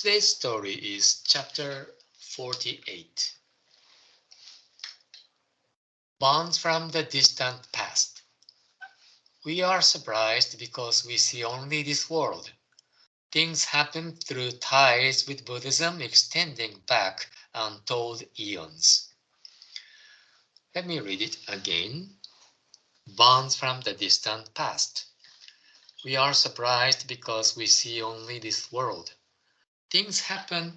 Today's story is chapter 48. Bonds from the distant past. We are surprised because we see only this world. Things happen through ties with Buddhism extending back untold eons. Let me read it again. Bonds from the distant past. We are surprised because we see only this world. Things happen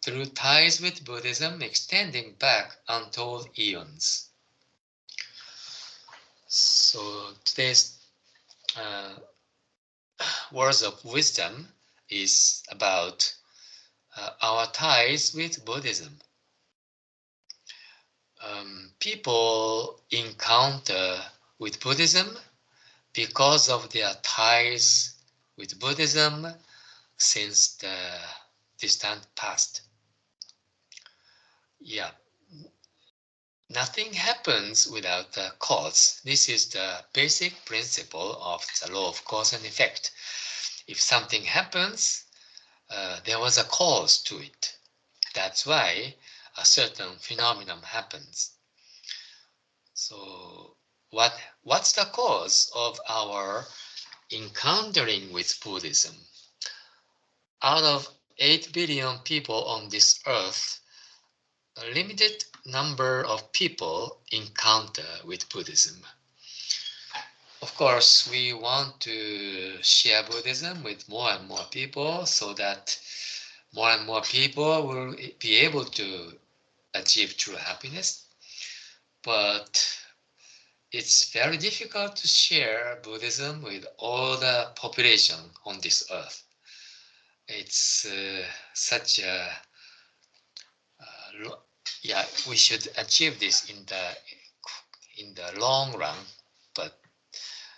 through ties with Buddhism extending back untold eons. So today's words of wisdom is about our ties with Buddhism. People encounter with Buddhism because of their ties with Buddhism since the distant past. Yeah, nothing happens without a cause. This is the basic principle of the law of cause and effect. If something happens, there was a cause to it. That's why a certain phenomenon happens. So what's the cause of our encountering with Buddhism? Out of 8 billion people on this earth, a limited number of people encounter with Buddhism. Of course, we want to share Buddhism with more and more people so that more and more people will be able to achieve true happiness. But it's very difficult to share Buddhism with all the population on this earth. It's such a yeah, we should achieve this in the long run, but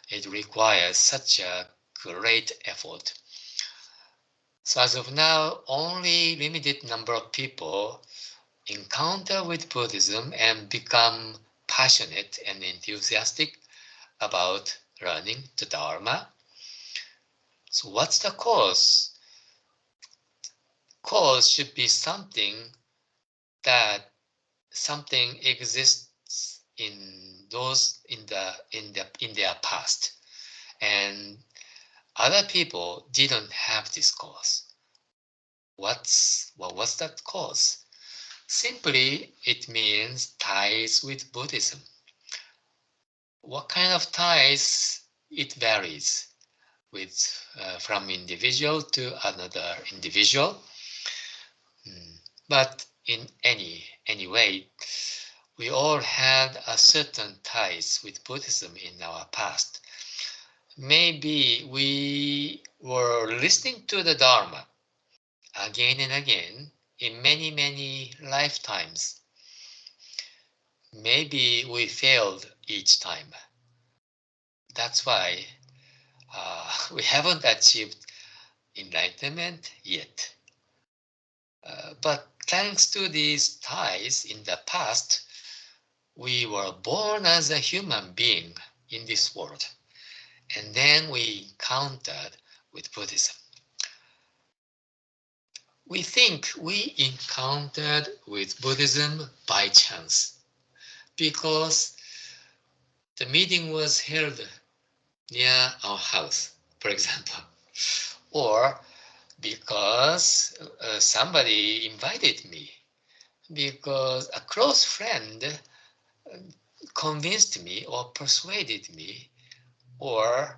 it requires such a great effort. So as of now, only limited number of people encounter with Buddhism and become passionate and enthusiastic about learning the Dharma. So what's the cause? Cause should be something exists in those in their past, and other people didn't have this cause. What's that cause? Simply, it means ties with Buddhism. What kind of ties? It varies with from individual to another individual. But in any way, we all had a certain ties with Buddhism in our past. Maybe we were listening to the Dharma again and again in many lifetimes. Maybe we failed each time. That's why we haven't achieved enlightenment yet. But thanks to these ties in the past, we were born as a human being in this world. And then we encountered with Buddhism. We think we encountered with Buddhism by chance because the meeting was held near our house, for example, or because somebody invited me, because a close friend convinced me or persuaded me or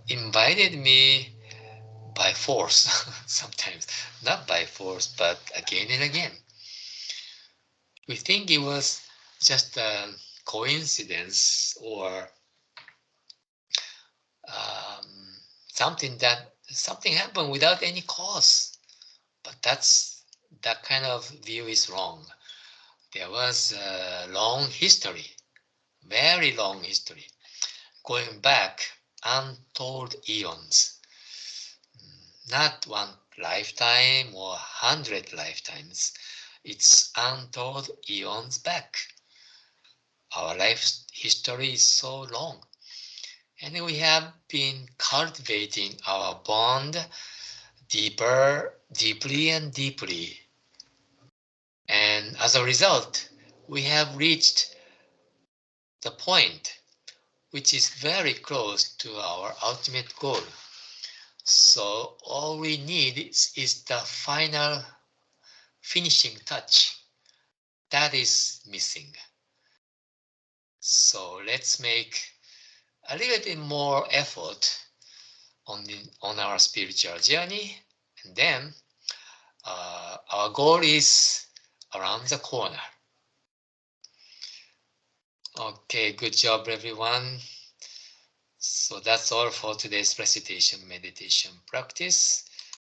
invited me by force, sometimes not by force, but again and again. We think it was just a coincidence or something happened without any cause. But that kind of view is wrong. There was a long history, very long history, going back untold eons. Not one lifetime or 100 lifetimes. It's untold eons back. Our life history is so long. And we have been cultivating our bond deeply and deeply. And as a result, we have reached the point which is very close to our ultimate goal. So all we need is the final finishing touch that is missing. So let's make a little bit more effort on our spiritual journey, and then our goal is around the corner. Okay, good job, everyone. So that's all for today's recitation meditation practice.